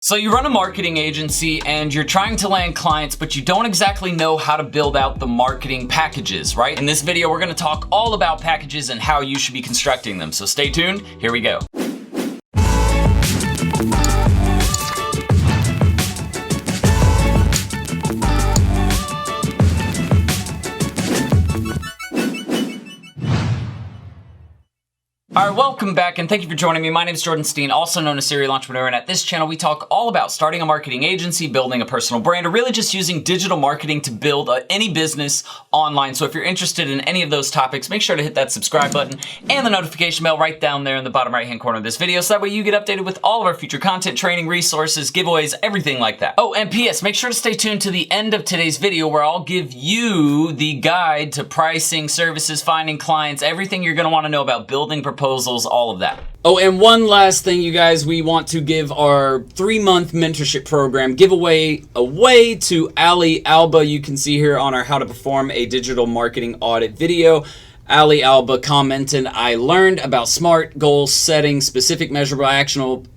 So you run a marketing agency and you're trying to land clients, but you don't exactly know how to build out the marketing packages, right? In this video, we're gonna talk all about packages and how you should be constructing them. So stay tuned, here we go. Alright, welcome back and thank you for joining me. My name is Steen, also known as Serial Entrepreneur, and at this channel we talk all about starting a marketing agency, building a personal brand, or really just using digital marketing to build any business online. So if you're interested in any of those topics, make sure to hit that subscribe button and the notification bell right down there in the bottom right hand corner of this video, so that way you get updated with all of our future content, training, resources, giveaways, everything like that. Oh, and PS, make sure to stay tuned to the end of today's video where I'll give you the guide to pricing, services, finding clients, everything you're going to want to know about building proposals, all of that. Oh, and one last thing, you guys, we want to give our 3-month mentorship program giveaway away to Ali Alba. You can see here on our How to Perform a Digital Marketing Audit video. Ali Alba commented, "I learned about SMART goal setting, specific, measurable,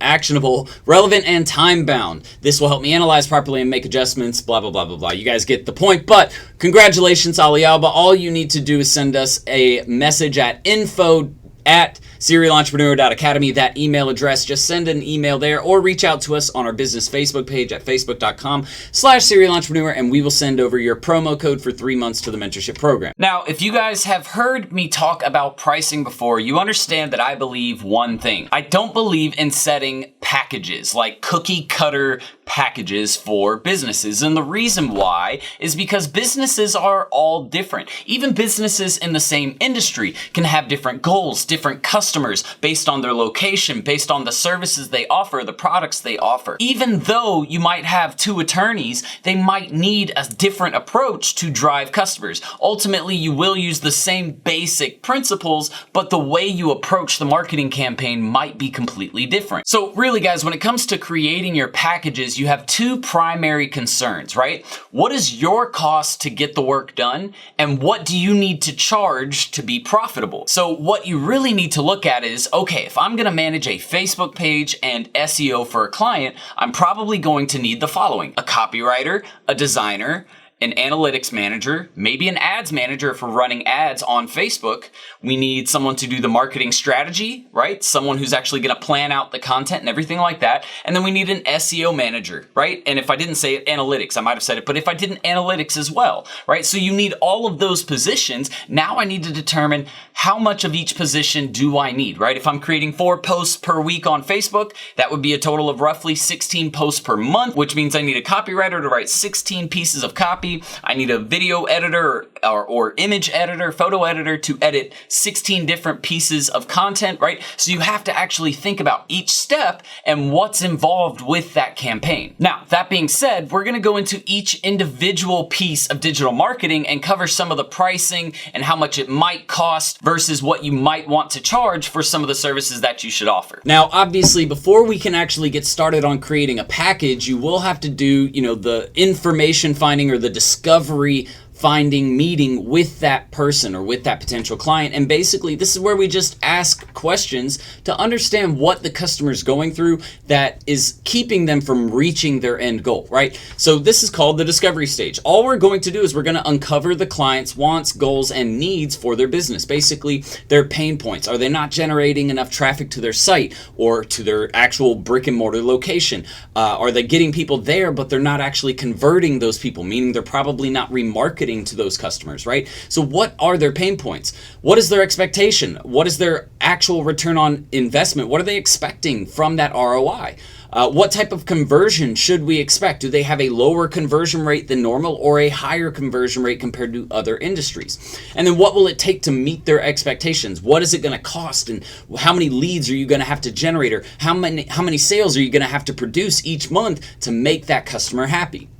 actionable, relevant, and time-bound. This will help me analyze properly and make adjustments, blah, blah, blah, blah, blah." You guys get the point, but congratulations, Ali Alba. All you need to do is send us a message at info@serialentrepreneur.academy, that email address. Just send an email there or reach out to us on our business Facebook page at facebook.com/serialentrepreneur, and we will send over your promo code for 3 months to the mentorship program. Now, if you guys have heard me talk about pricing before, you understand that I believe one thing. I don't believe in setting packages, like cookie cutter packages for businesses. And the reason why is because businesses are all different. Even businesses in the same industry can have different goals, different customers, based on their location, based on the services they offer, the products they offer. Even though you might have 2 attorneys, they might need a different approach to drive customers. Ultimately, you will use the same basic principles, but the way you approach the marketing campaign might be completely different. So really, guys, when it comes to creating your packages, you have 2 primary concerns, right? What is your cost to get the work done? And what do you need to charge to be profitable? So what you really need to look at is, okay, if I'm gonna manage a Facebook page and SEO for a client, I'm probably going to need the following: a copywriter, a designer, an analytics manager, maybe an ads manager if we're running ads on Facebook. We need someone to do the marketing strategy, right? Someone who's actually gonna plan out the content and everything like that. And then we need an SEO manager, right? And if I didn't say it, analytics, I might have said it, but if I didn't, analytics as well, right? So you need all of those positions. Now I need to determine how much of each position do I need, right? If I'm creating 4 posts per week on Facebook, that would be a total of roughly 16 posts per month, which means I need a copywriter to write 16 pieces of copy. I need a video editor or image editor, photo editor to edit 16 different pieces of content, right? So you have to actually think about each step and what's involved with that campaign. Now, that being said, we're gonna go into each individual piece of digital marketing and cover some of the pricing and how much it might cost versus what you might want to charge for some of the services that you should offer. Now, obviously, before we can actually get started on creating a package, you will have to do, the information finding or the discovery finding meeting with that person or with that potential client. And basically, this is where we just ask questions to understand what the customer's going through that is keeping them from reaching their end goal, right? So this is called the discovery stage. All we're going to do is we're going to uncover the client's wants, goals, and needs for their business. Basically, their pain points. Are they not generating enough traffic to their site or to their actual brick and mortar location? Are they getting people there, but they're not actually converting those people, meaning they're probably not remarketing to those customers, right? So what are their pain points? What is their expectation? What is their actual return on investment? What are they expecting from that ROI? What type of conversion should we expect? Do they have a lower conversion rate than normal or a higher conversion rate compared to other industries? And then what will it take to meet their expectations? What is it going to cost? And how many leads are you going to have to generate? Or how many sales are you going to have to produce each month to make that customer happy?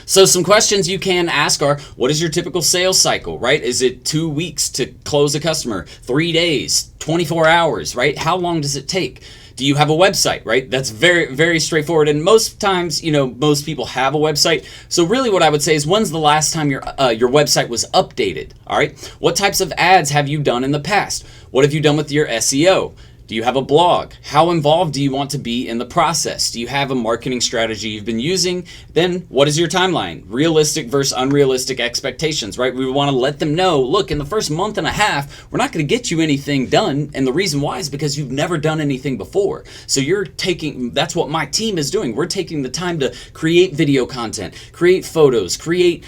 So some questions you can ask are, what is your typical sales cycle, right? Is it 2 weeks to close a customer, 3 days, 24 hours, right? How long does it take? Do you have a website, right? That's very, very straightforward. And most times, most people have a website. So really what I would say is, when's the last time your website was updated, all right? What types of ads have you done in the past? What have you done with your SEO? Do you have a blog? How involved do you want to be in the process? Do you have a marketing strategy you've been using? Then what is your timeline? Realistic versus unrealistic expectations, right? We want to let them know, look, in the first month and a half, we're not going to get you anything done. And the reason why is because you've never done anything before. So that's what my team is doing. We're taking the time to create video content, create photos, create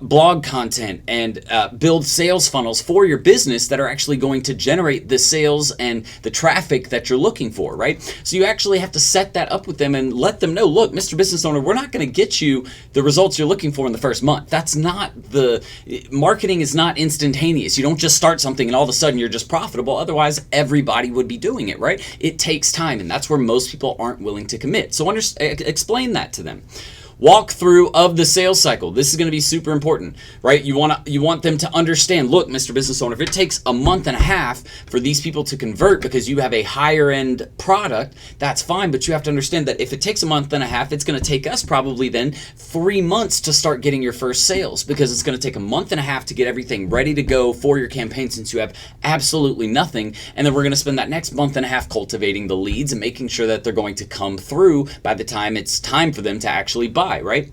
blog content, and build sales funnels for your business that are actually going to generate the sales and the traffic that you're looking for, right? So you actually have to set that up with them and let them know, look, Mr. Business Owner, we're not going to get you the results you're looking for in the first month. Marketing is not instantaneous. You don't just start something and all of a sudden you're just profitable. Otherwise, everybody would be doing it, right? It takes time, and that's where most people aren't willing to commit. So explain that to them. Walkthrough of the sales cycle. This is going to be super important, right? You want them to understand, look, Mr. Business Owner, if it takes a month and a half for these people to convert because you have a higher end product, that's fine, but you have to understand that if it takes a month and a half, it's going to take us probably then 3 months to start getting your first sales, because it's going to take a month and a half to get everything ready to go for your campaign since you have absolutely nothing. And then we're going to spend that next month and a half cultivating the leads and making sure that they're going to come through by the time it's time for them to actually buy. Right?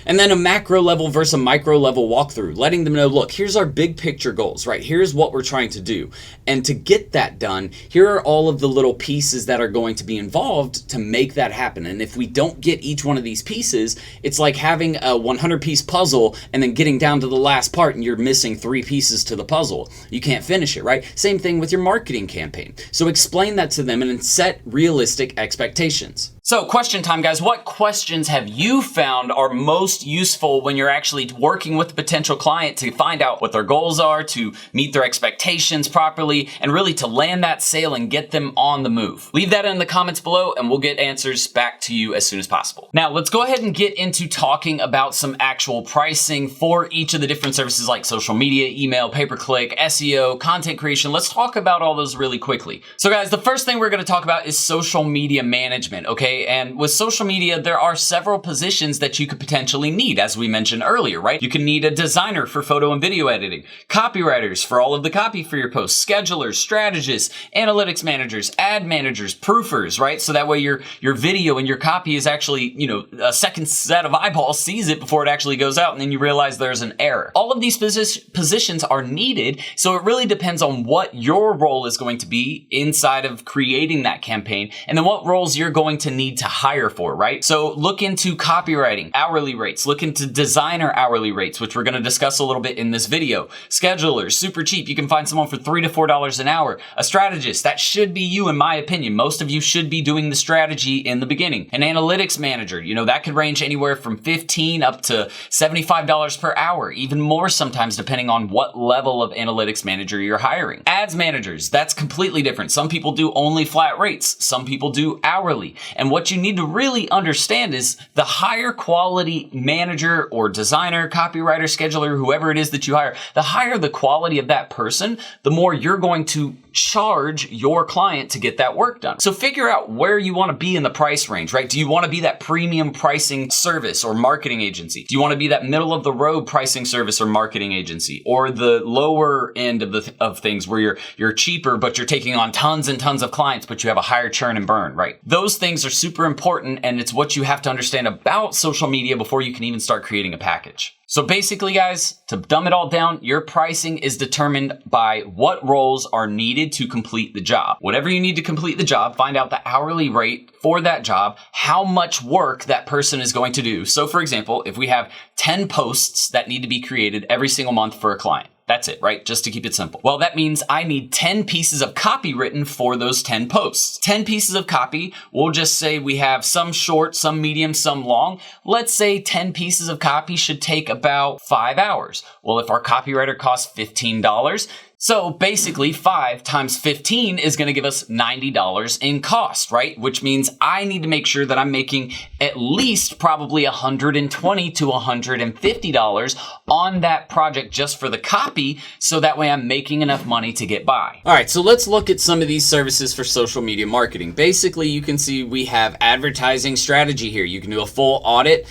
And then a macro level versus a micro level walkthrough, letting them know, look, here's our big picture goals, right? Here's what we're trying to do. And to get that done, here are all of the little pieces that are going to be involved to make that happen. And if we don't get each one of these pieces, it's like having a 100-piece puzzle and then getting down to the last part and you're missing 3 pieces to the puzzle. You can't finish it, right? Same thing with your marketing campaign. So explain that to them and then set realistic expectations. So question time, guys. What questions have you found are most useful when you're actually working with a potential client to find out what their goals are, to meet their expectations properly, and really to land that sale and get them on the move? Leave that in the comments below and we'll get answers back to you as soon as possible. Now, let's go ahead and get into talking about some actual pricing for each of the different services like social media, email, pay-per-click, SEO, content creation. Let's talk about all those really quickly. So guys, the first thing we're going to talk about is social media management, okay? And with social media, there are several positions that you could potentially need, as we mentioned earlier, right? You can need a designer for photo and video editing, copywriters for all of the copy for your posts, schedulers, strategists, analytics managers, ad managers, proofers, right? So that way your video and your copy is actually, a second set of eyeballs sees it before it actually goes out, and then you realize there's an error. All of these positions are needed, so it really depends on what your role is going to be inside of creating that campaign, and then what roles you're going to need to hire for, right? So look into copywriting, hourly rates, look into designer hourly rates, which we're going to discuss a little bit in this video. Schedulers, super cheap. You can find someone for $3 to $4 an hour. A strategist, that should be you in my opinion. Most of you should be doing the strategy in the beginning. An analytics manager, that could range anywhere from $15 up to $75 per hour, even more sometimes depending on what level of analytics manager you're hiring. Ads managers, that's completely different. Some people do only flat rates. Some people do hourly. And what you need to really understand is the higher quality manager or designer, copywriter, scheduler, whoever it is that you hire, the higher the quality of that person, the more you're going to charge your client to get that work done. So figure out where you want to be in the price range, right? Do you want to be that premium pricing service or marketing agency? Do you want to be that middle of the road pricing service or marketing agency? Or the lower end of things where you're cheaper, but you're taking on tons and tons of clients, but you have a higher churn and burn, right? Those things are super important, and it's what you have to understand about social media before you can even start creating a package. So basically, guys, to dumb it all down, your pricing is determined by what roles are needed to complete the job. Whatever you need to complete the job, find out the hourly rate for that job, how much work that person is going to do. So for example, if we have 10 posts that need to be created every single month for a client, that's it, right? Just to keep it simple. Well, that means I need 10 pieces of copy written for those 10 posts. 10 pieces of copy, we'll just say we have some short, some medium, some long. Let's say 10 pieces of copy should take about 5 hours. Well, if our copywriter costs $15, so basically 5 times 15 is going to give us $90 in cost, right? Which means I need to make sure that I'm making at least probably $120 to $150 on that project just for the copy, so that way I'm making enough money to get by. All right, so let's look at some of these services for social media marketing. Basically, you can see we have advertising strategy here. You can do a full audit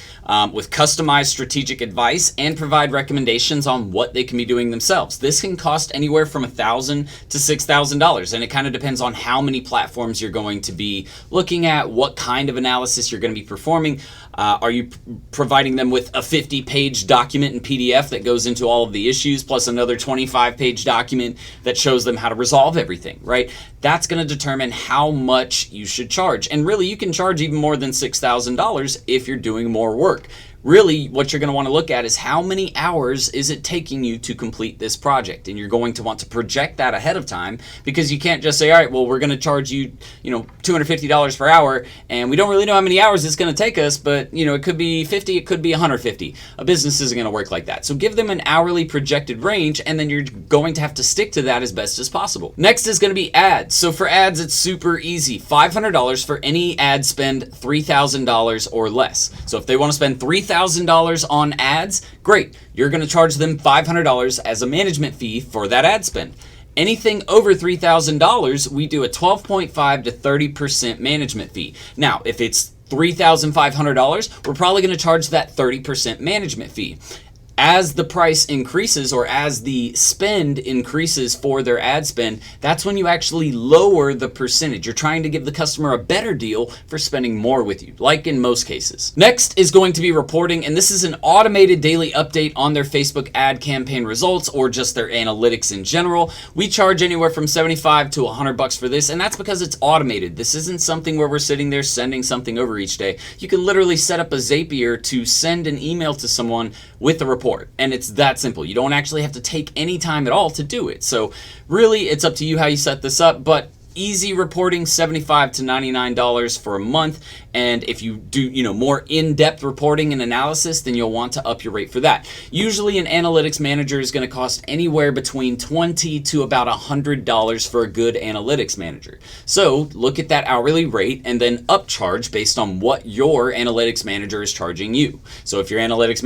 with customized strategic advice and provide recommendations on what they can be doing themselves. This can cost anywhere anywhere from $1,000 to $6,000. And it kind of depends on how many platforms you're going to be looking at, what kind of analysis you're going to be performing. Are you providing them with a 50-page document in PDF that goes into all of the issues, plus another 25-page document that shows them how to resolve everything, right? That's going to determine how much you should charge. And really, you can charge even more than $6,000 if you're doing more work. Really, what you're going to want to look at is how many hours is it taking you to complete this project, and you're going to want to project that ahead of time, because you can't just say, all right, well, we're going to charge you, $250 per hour, and we don't really know how many hours it's going to take us, but it could be 50, it could be 150. A business isn't going to work like that. So give them an hourly projected range, and then you're going to have to stick to that as best as possible. Next is going to be ads. So for ads, it's super easy. $500 for any ad spend $3,000 or less. So if they want to spend $3,000 on ads, great. You're going to charge them $500 as a management fee for that ad spend. Anything over $3,000, we do a 12.5 to 30% management fee. Now, if it's $3,500, we're probably going to charge that 30% management fee. As the price increases, or as the spend increases for their ad spend, that's when you actually lower the percentage. You're trying to give the customer a better deal for spending more with you, like in most cases. Next is going to be reporting, and this is an automated daily update on their Facebook ad campaign results, or just their analytics in general. We charge anywhere from $75 to $100 for this, and that's because it's automated. This isn't something where we're sitting there sending something over each day. You can literally set up a Zapier to send an email to someone with a report. And it's that simple. You don't actually have to take any time at all to do it. So really, it's up to you how you set this up, but easy reporting, $75 to $99 for a month. And if you do, more in-depth reporting and analysis, then you'll want to up your rate for that. Usually an analytics manager is going to cost anywhere between $20 to about $100 for a good analytics manager. So look at that hourly rate and then upcharge based on what your analytics manager is charging you. So if your analytics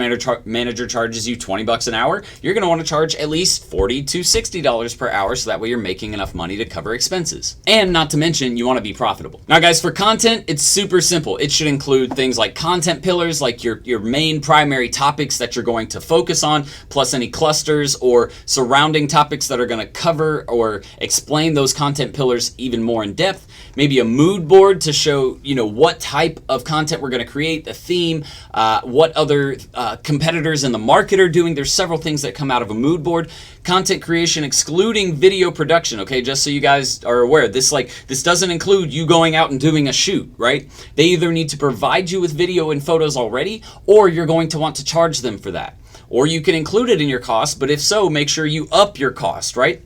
manager charges you $20 an hour, you're going to want to charge at least $40 to $60 per hour, so that way you're making enough money to cover expenses. And not to mention, you want to be profitable. Now guys, for content, it's super simple. It should include things like content pillars, like your main primary topics that you're going to focus on, plus any clusters or surrounding topics that are going to cover or explain those content pillars even more in depth. Maybe a mood board to show, what type of content we're going to create, the theme, what other competitors in the market are doing. There's several things that come out of a mood board. Content creation excluding video production, okay, just so you guys are aware. This doesn't include you going out and doing a shoot, right? They either need to provide you with video and photos already, or you're going to want to charge them for that. Or you can include it in your cost, but if so, make sure you up your cost, right?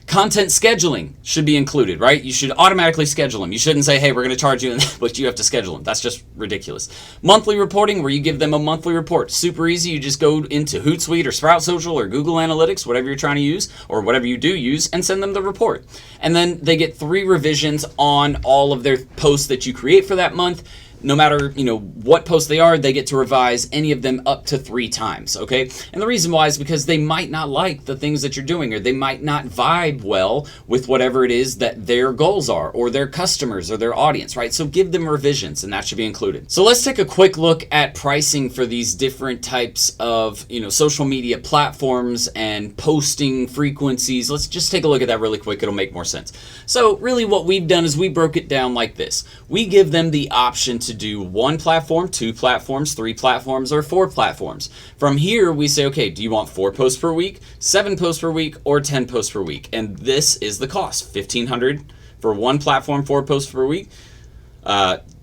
Content scheduling should be included, right? You should automatically schedule them. You shouldn't say, hey, we're going to charge you, but you have to schedule them. That's just ridiculous. Monthly reporting, where you give them a monthly report. Super easy. You just go into Hootsuite or Sprout Social or Google Analytics, whatever you're trying to use, or whatever you do use, and send them the report. And then they get 3 revisions on all of their posts that you create for that month. No matter, what posts they are, they get to revise any of them up to 3 times, okay? And the reason why is because they might not like the things that you're doing, or they might not vibe well with whatever it is that their goals are, or their customers, or their audience, right? So give them revisions, and that should be included. So let's take a quick look at pricing for these different types of, social media platforms and posting frequencies. Let's just take a look at that really quick. It'll make more sense. So really what we've done is we broke it down like this. We give them the option to do 1 platform, 2 platforms, 3 platforms, or 4 platforms. From here, we say, okay, do you want 4 posts per week, 7 posts per week, or 10 posts per week? And this is the cost. $1,500 for 1 platform, 4 posts per week.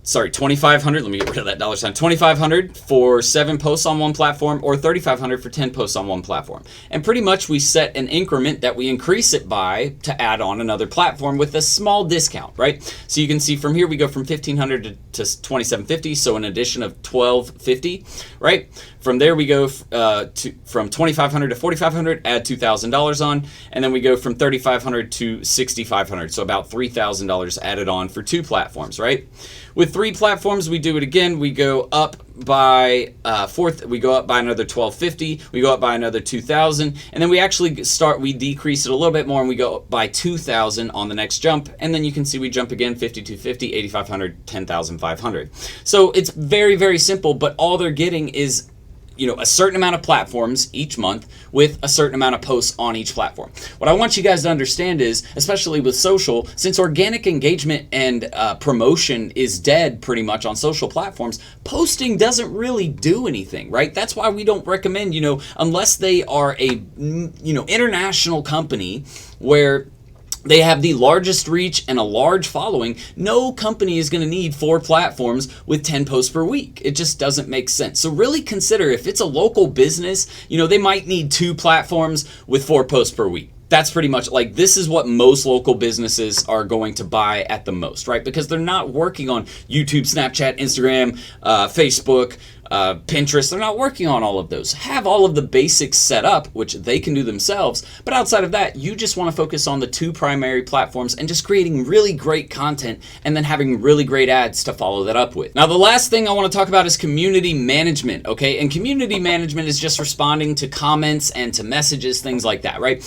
$2,500, let me get rid of that dollar sign. $2,500 for 7 posts on 1 platform, or $3,500 for 10 posts on 1 platform. And pretty much we set an increment that we increase it by to add on another platform with a small discount, right? So you can see from here we go from $1,500 to $2,750, so an addition of $1,250, right? From there we go from $2,500 to $4,500, add $2,000 on, and then we go from $3,500 to $6,500, so about $3,000 added on for 2 platforms, right? With 3 platforms, we do it again. We go up by we go up by another $1,250. We go up by another $2,000, and then we actually we decrease it a little bit more, and we go up by $2,000 on the next jump, and then you can see we jump again, $5,250, $8,500, $10,500. So it's very, very simple, but all they're getting is a certain amount of platforms each month with a certain amount of posts on each platform. What I want you guys to understand is, especially with social, since organic engagement and promotion is dead pretty much on social platforms, posting doesn't really do anything, right? That's why we don't recommend, unless they are a, international company where they have the largest reach and a large following, no company is going to need 4 platforms with 10 posts per week. It just doesn't make sense. So really consider, if it's a local business, they might need 2 platforms with 4 posts per week. That's pretty much this is what most local businesses are going to buy at the most, right? Because they're not working on YouTube, Snapchat, Instagram, Facebook, Pinterest. They're not working on all of those. Have all of the basics set up, which they can do themselves. But outside of that, you just want to focus on the 2 primary platforms and just creating really great content and then having really great ads to follow that up with. Now, the last thing I want to talk about is community management, okay? And community management is just responding to comments and to messages, things like that, right?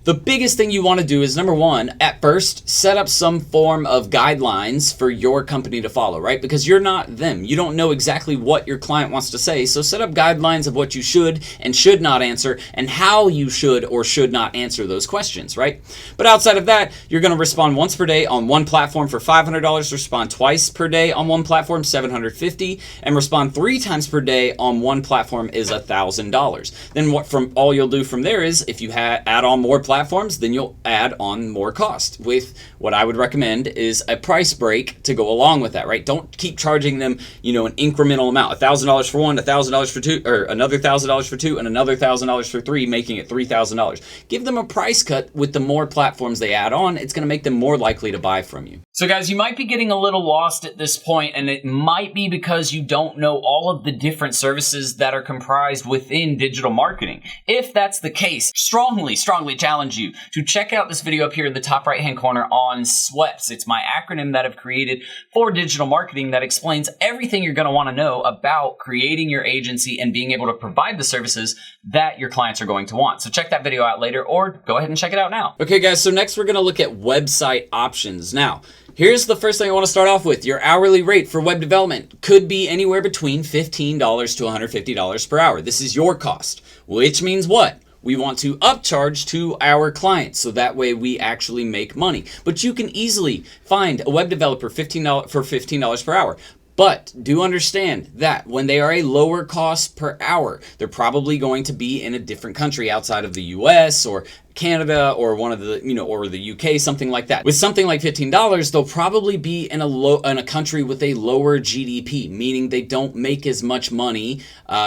The biggest thing you want to do is, number one, at first, set up some form of guidelines for your company to follow, right? Because you're not them. You don't know exactly what your client wants to say. So set up guidelines of what you should and should not answer and how you should or should not answer those questions, right? But outside of that, you're going to respond once per day on one platform for $500, respond twice per day on one platform, $750, and respond 3 times per day on one platform is $1,000. Then all you'll do from there is, if you add on more platforms, then you'll add on more cost. With what I would recommend is a price break to go along with that, right? Don't keep charging them, an incremental amount, $1,000 for one, $1,000 for 2, or another $1,000 for 2, and another $1,000 for 3, making it $3,000. Give them a price cut with the more platforms they add on. It's going to make them more likely to buy from you. So guys, you might be getting a little lost at this point, and it might be because you don't know all of the different services that are comprised within digital marketing. If that's the case, strongly challenge you to check out this video up here in the top right hand corner on SWEPS. It's my acronym that I've created for digital marketing that explains everything you're going to want to know about creating your agency and being able to provide the services that your clients are going to want. So check that video out later, or go ahead and check it out now. Okay guys, so next we're going to look at website options. Now, here's the first thing I want to start off with. Your hourly rate for web development could be anywhere between $15 to $150 per hour. This is your cost, which means what? We want to upcharge to our clients, so that way we actually make money. But you can easily find a web developer for $15 per hour. But do understand that when they are a lower cost per hour, they're probably going to be in a different country outside of the US or Canada or one of the, or the UK, something like that. With something like $15, they'll probably be in a country with a lower GDP, meaning they don't make as much money.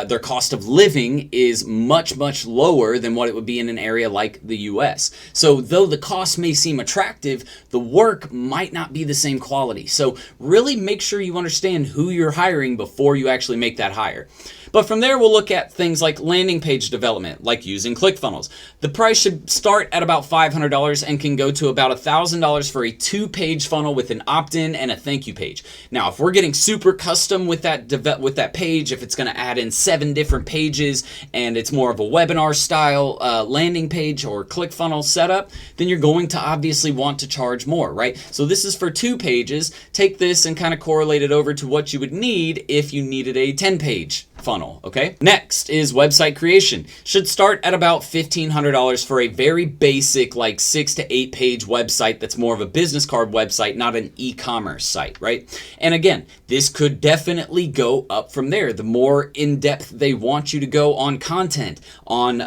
Their cost of living is much lower than what it would be in an area like the US. So though the cost may seem attractive, the work might not be the same quality. So really make sure you understand who you're hiring before you actually make that hire. But from there, we'll look at things like landing page development, like using ClickFunnels. The price should start at about $500 and can go to about $1,000 for a 2-page funnel with an opt-in and a thank you page. Now, if we're getting super custom with that page, if it's going to add in 7 different pages and it's more of a webinar style landing page or ClickFunnels setup, then you're going to obviously want to charge more, right? So this is for 2 pages. Take this and kind of correlate it over to what you would need if you needed a 10-page funnel, okay? Next is website creation. Should start at about $1,500 for a very basic, like 6 to 8 page website that's more of a business card website, not an e-commerce site, right? And again, this could definitely go up from there. The more in-depth they want you to go on content, on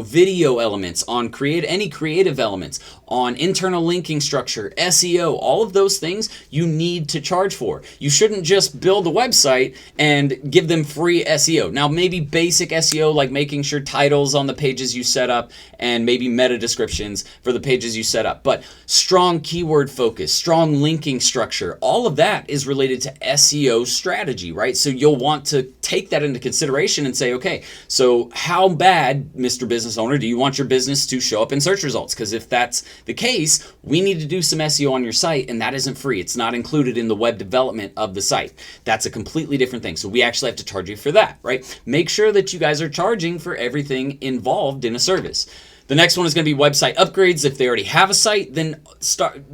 video elements, on any creative elements, on internal linking structure, SEO, all of those things you need to charge for. You shouldn't just build a website and give them free SEO. Now, maybe basic SEO, like making sure titles on the pages you set up and maybe meta descriptions for the pages you set up. But strong keyword focus, strong linking structure, all of that is related to SEO strategy, right? So you'll want to take that into consideration and say, okay, so how bad, Mr. Business Owner, do you want your business to show up in search results? Because if that's the case, we need to do some SEO on your site, and that isn't free. It's not included in the web development of the site. That's a completely different thing. So we actually have to charge you for that, right? Make sure that you guys are charging for everything involved in a service. The next one is going to be website upgrades. If they already have a site, then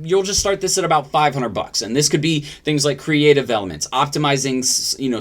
you'll just start this at about $500. And this could be things like creative elements, optimizing,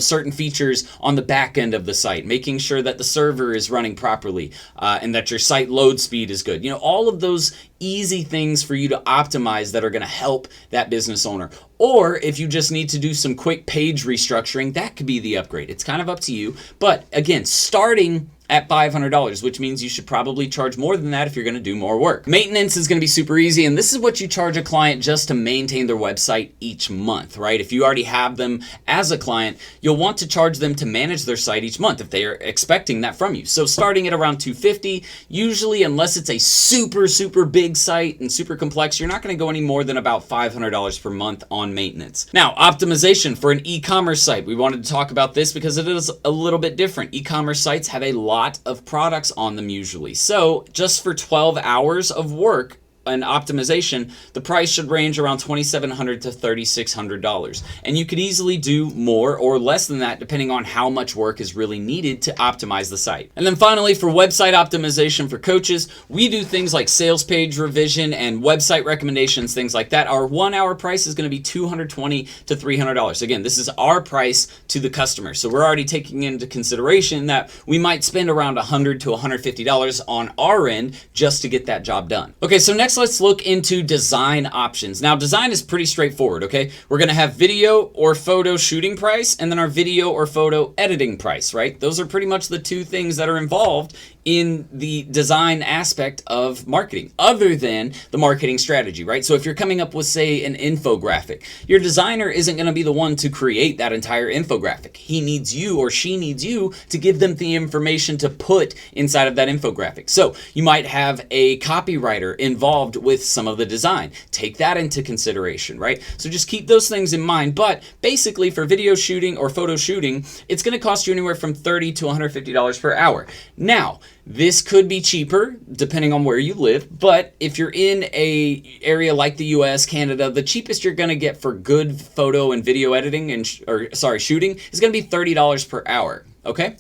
certain features on the back end of the site, making sure that the server is running properly, and that your site load speed is good. All of those easy things for you to optimize that are going to help that business owner. Or if you just need to do some quick page restructuring, that could be the upgrade. It's kind of up to you. But again, starting at $500, which means you should probably charge more than that if you're going to do more work. Maintenance is going to be super easy, and this is what you charge a client just to maintain their website each month, right? If you already have them as a client, you'll want to charge them to manage their site each month if they are expecting that from you. So starting at around $250, usually, unless it's a super, super big site and super complex, you're not going to go any more than about $500 per month on maintenance. Now, optimization for an e-commerce site. We wanted to talk about this because it is a little bit different. E-commerce sites have a lot of products on them usually. So just for 12 hours of work and optimization, the price should range around $2,700 to $3,600. And you could easily do more or less than that depending on how much work is really needed to optimize the site. And then finally, for website optimization for coaches, we do things like sales page revision and website recommendations, things like that. Our 1 hour price is going to be $220 to $300. Again, this is our price to the customer. So we're already taking into consideration that we might spend around $100 to $150 on our end just to get that job done. Okay, so next let's look into design options. Now, design is pretty straightforward, okay? We're gonna have video or photo shooting price and then our video or photo editing price, right? Those are pretty much the two things that are involved in the design aspect of marketing, other than the marketing strategy, right? So if you're coming up with, say, an infographic, your designer isn't gonna be the one to create that entire infographic. He needs you or she needs you to give them the information to put inside of that infographic. So you might have a copywriter involved with some of the design. Take that into consideration, right? So just keep those things in mind. But basically for video shooting or photo shooting, it's gonna cost you anywhere from $30 to $150 per hour. Now, this could be cheaper depending on where you live, but if you're in a area like the US, Canada, the cheapest you're gonna get for good photo and video editing and shooting is gonna be $30 per hour, okay?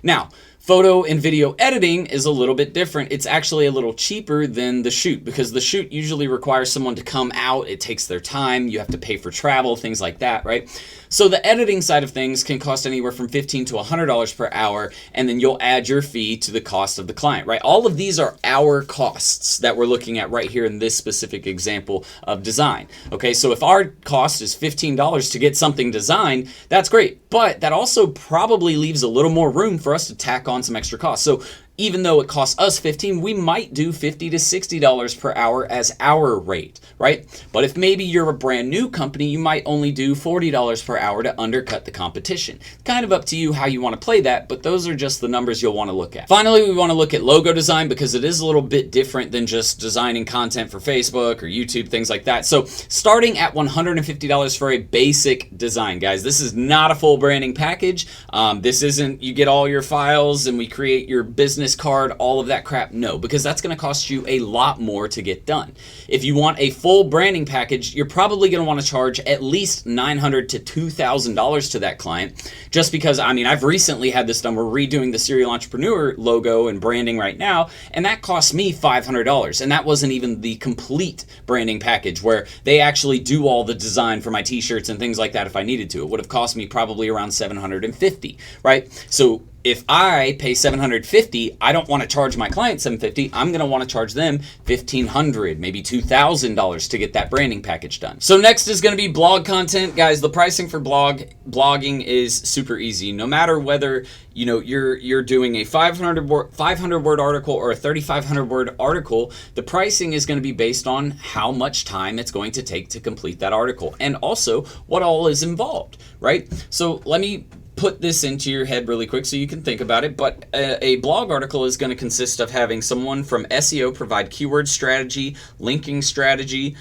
Now, photo and video editing is a little bit different. It's actually a little cheaper than the shoot because the shoot usually requires someone to come out. It takes their time. You have to pay for travel, things like that, right? So the editing side of things can cost anywhere from $15 to $100 per hour, and then you'll add your fee to the cost of the client, right? All of these are our costs that we're looking at right here in this specific example of design. Okay, so if our cost is $15 to get something designed, that's great, but that also probably leaves a little more room for us to tack on some extra costs. So even though it costs us $15, we might do $50 to $60 per hour as our rate, right? But if maybe you're a brand new company, you might only do $40 per hour to undercut the competition. Kind of up to you how you want to play that, but those are just the numbers you'll want to look at. Finally, we want to look at logo design because it is a little bit different than just designing content for Facebook or YouTube, things like that. So starting at $150 for a basic design, guys. This is not a full branding package. This isn't you get all your files and we create your business card, all of that crap. No, because that's going to cost you a lot more to get done. If you want a full branding package, you're probably going to want to charge at least $900 to $2,000 to that client, just because, I mean, I've recently had this done. We're redoing the Serial Entrepreneur logo and branding right now, and that cost me $500, and that wasn't even the complete branding package where they actually do all the design for my t-shirts and things like that if I needed to. It would have cost me probably around $750, right? So if I pay $750, I don't want to charge my client $750. I'm going to want to charge them $1,500, maybe $2,000 to get that branding package done. So next is going to be blog content. Guys, the pricing for blogging is super easy. No matter whether you're doing a 500 word article or a 3,500 word article, the pricing is going to be based on how much time it's going to take to complete that article and also what all is involved, right? So let me put this into your head really quick so you can think about it, but a blog article is going to consist of having someone from SEO provide keyword strategy, linking strategy,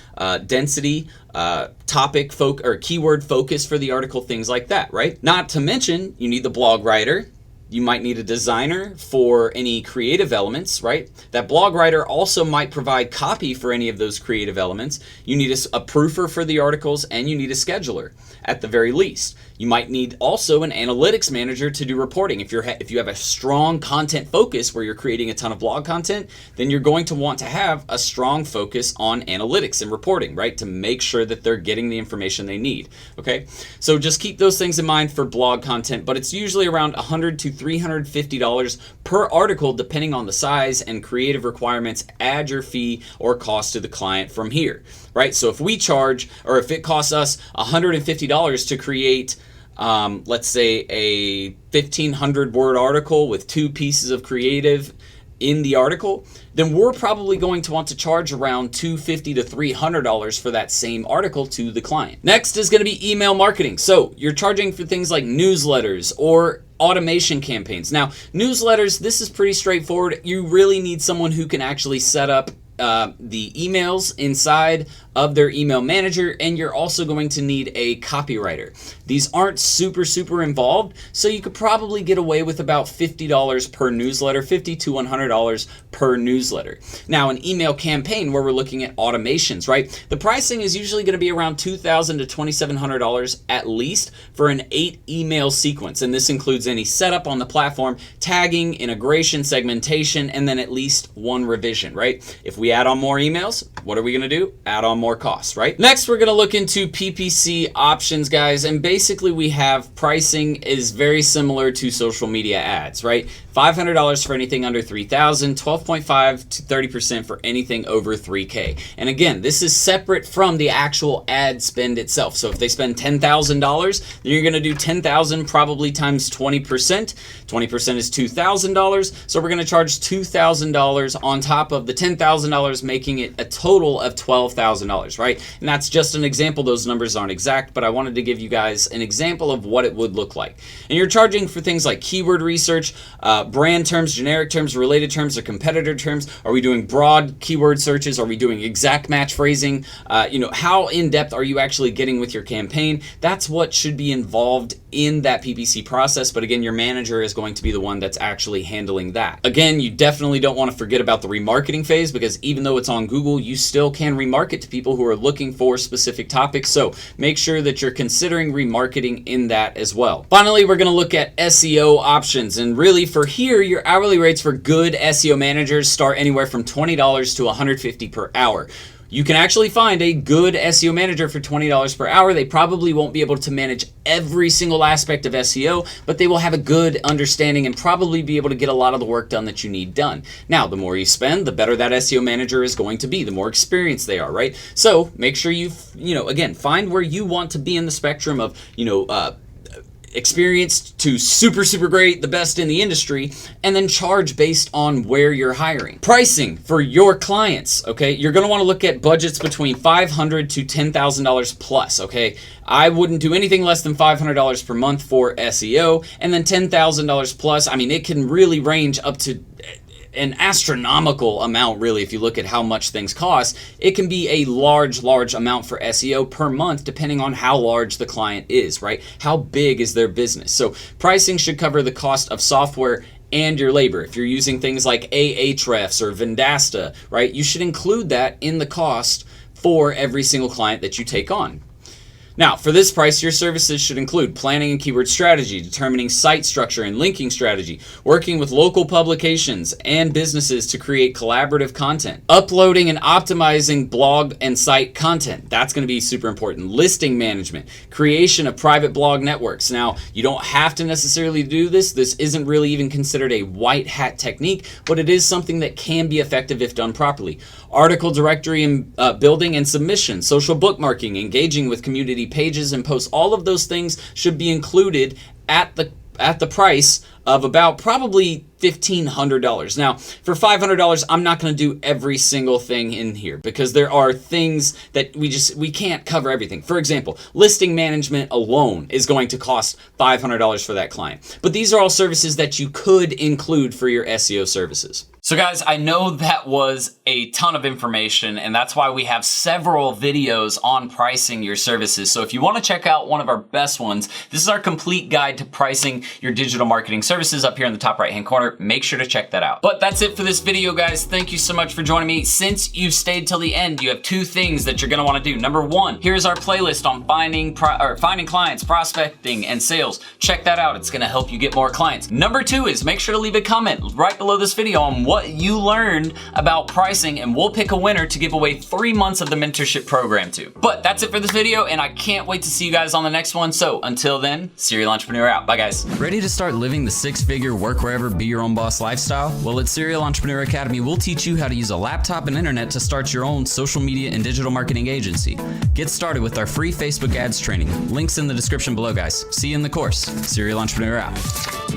density, topic or keyword focus for the article, things like that, right? Not to mention, you need the blog writer. You might need a designer for any creative elements, right? That blog writer also might provide copy for any of those creative elements. You need a proofer for the articles, and you need a scheduler at the very least. You might need also an analytics manager to do reporting. If you have a strong content focus where you're creating a ton of blog content, then you're going to want to have a strong focus on analytics and reporting, right? To make sure that they're getting the information they need, okay? So just keep those things in mind for blog content, but it's usually around $100 to $350 per article depending on the size and creative requirements. Add your fee or cost to the client from here, right? So if we charge, or if it costs us $150 to create let's say a 1,500 word article with 2 pieces of creative in the article, then we're probably going to want to charge around $250 to $300 for that same article to the client. Next is going to be email marketing. So you're charging for things like newsletters or automation campaigns. Now, newsletters, this is pretty straightforward. You really need someone who can actually set up the emails inside of their email manager, and you're also going to need a copywriter. These aren't super involved, so you could probably get away with about $50 per newsletter, $50 to $100 per newsletter. Now, an email campaign where we're looking at automations, right? The pricing is usually going to be around $2,000 to $2,700 at least for an 8 email sequence, and this includes any setup on the platform, tagging, integration, segmentation, and then at least 1 revision, right? If we add on more emails, what are we going to do? Add on more costs, right? Next, we're going to look into PPC options, guys, and basically we have pricing is very similar to social media ads, right? $500 for anything under $3,000, 12.5 to 30% for anything over $3K. And again, this is separate from the actual ad spend itself. So if they spend $10,000, then you're going to do $10,000 probably times 20%. 20% is $2,000. So we're going to charge $2,000 on top of the $10,000, making it a total of $12,000, right? And that's just an example. Those numbers aren't exact, but I wanted to give you guys an example of what it would look like. And you're charging for things like keyword research, brand terms, generic terms, related terms, or competitor terms. Are we doing broad keyword searches? Are we doing exact match phrasing? How in-depth are you actually getting with your campaign? That's what should be involved in that PPC process. But again, your manager is going to be the one that's actually handling that. Again, you definitely don't want to forget about the remarketing phase, because even though it's on Google, you still can remarket to people who are looking for specific topics. So make sure that you're considering remarketing in that as well. Finally, we're going to look at SEO options. And really for here, your hourly rates for good SEO managers start anywhere from $20 to $150 per hour. You can actually find a good SEO manager for $20 per hour. They probably won't be able to manage every single aspect of SEO, but they will have a good understanding and probably be able to get a lot of the work done that you need done. Now, the more you spend, the better that SEO manager is going to be, the more experienced they are, right? So make sure again, find where you want to be in the spectrum of, experienced to super great, the best in the industry, and then charge based on where you're hiring. Pricing for your clients, okay? You're going to want to look at budgets between $500 to $10,000 plus, okay? I wouldn't do anything less than $500 per month for SEO, and then $10,000 plus. I mean, it can really range up to an astronomical amount, really. If you look at how much things cost, it can be a large amount for SEO per month, depending on how large the client is, right? How big is their business? So pricing should cover the cost of software and your labor. If you're using things like Ahrefs or Vendasta, right, you should include that in the cost for every single client that you take on. Now, for this price, your services should include planning and keyword strategy, determining site structure and linking strategy, working with local publications and businesses to create collaborative content, uploading and optimizing blog and site content. That's going to be super important. Listing management, creation of private blog networks. Now, you don't have to necessarily do this. This isn't really even considered a white hat technique, but it is something that can be effective if done properly. Article directory and building and submission, social bookmarking, engaging with community pages and posts. All of those things should be included at the price of about probably $1,500. Now, for $500, I'm not going to do every single thing in here because there are things that we can't cover everything. For example, listing management alone is going to cost $500 for that client. But these are all services that you could include for your SEO services. So guys, I know that was a ton of information, and that's why we have several videos on pricing your services. So if you want to check out one of our best ones, this is our complete guide to pricing your digital marketing services up here in the top right-hand corner. Make sure to check that out. But that's it for this video, guys. Thank you so much for joining me. Since you've stayed till the end, you have two things that you're going to want to do. Number one, here's our playlist on finding clients, prospecting, and sales. Check that out. It's going to help you get more clients. Number two is make sure to leave a comment right below this video on what you learned about pricing, and we'll pick a winner to give away 3 months of the mentorship program to. But that's it for this video, and I can't wait to see you guys on the next one. So until then, Serial Entrepreneur out. Bye guys. Ready to start living the 6-figure work wherever, be your own boss lifestyle? Well, at Serial Entrepreneur Academy, we'll teach you how to use a laptop and internet to start your own social media and digital marketing agency. Get started with our free Facebook ads training. Links in the description below, guys. See you in the course. Serial Entrepreneur out.